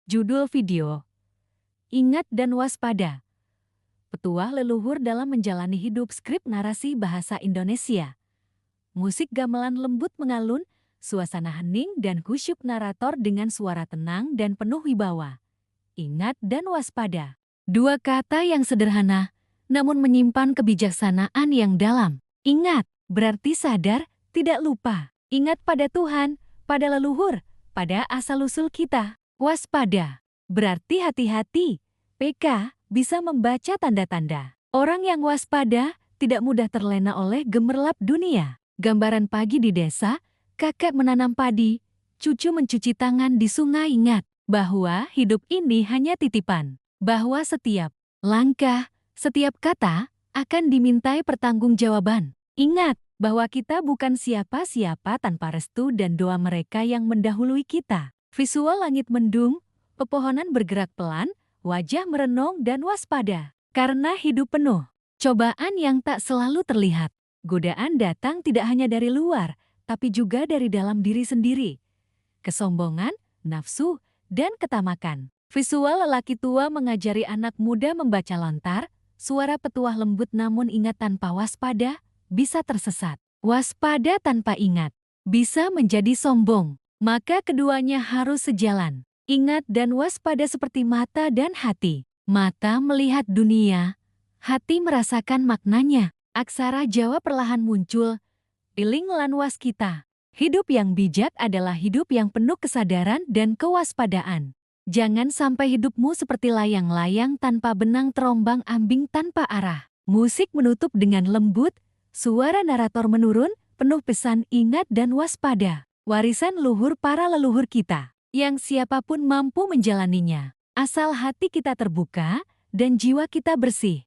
Judul video, Ingat dan Waspada. Petuah leluhur dalam menjalani hidup. Skrip narasi bahasa Indonesia. Musik gamelan lembut mengalun, suasana hening dan khusyuk narator dengan suara tenang dan penuh wibawa. Ingat dan waspada. Dua kata yang sederhana, namun menyimpan kebijaksanaan yang dalam. Ingat, berarti sadar, tidak lupa. Ingat pada Tuhan, pada leluhur, pada asal-usul kita. Waspada, berarti hati-hati. PK bisa membaca tanda-tanda. Orang yang waspada tidak mudah terlena oleh gemerlap dunia. Gambaran pagi di desa, kakek menanam padi, cucu mencuci tangan di sungai. Ingat bahwa hidup ini hanya titipan. Bahwa setiap langkah, setiap kata akan dimintai pertanggungjawaban. Ingat bahwa kita bukan siapa-siapa tanpa restu dan doa mereka yang mendahului kita. Visual langit mendung, pepohonan bergerak pelan, wajah merenung dan waspada. Karena hidup penuh cobaan yang tak selalu terlihat. Godaan datang tidak hanya dari luar, tapi juga dari dalam diri sendiri. Kesombongan, nafsu, dan ketamakan. Visual lelaki tua mengajari anak muda membaca lontar, suara petuah lembut namun ingat tanpa waspada, bisa tersesat. Waspada tanpa ingat, bisa menjadi sombong. Maka keduanya harus sejalan. Ingat dan waspada seperti mata dan hati. Mata melihat dunia, hati merasakan maknanya. Aksara Jawa perlahan muncul, iling lan waskita. Hidup yang bijak adalah hidup yang penuh kesadaran dan kewaspadaan. Jangan sampai hidupmu seperti layang-layang tanpa benang terombang-ambing tanpa arah. Musik menutup dengan lembut, suara narator menurun, penuh pesan ingat dan waspada. Warisan luhur para leluhur kita, yang siapapun mampu menjalaninya. Asal hati kita terbuka dan jiwa kita bersih.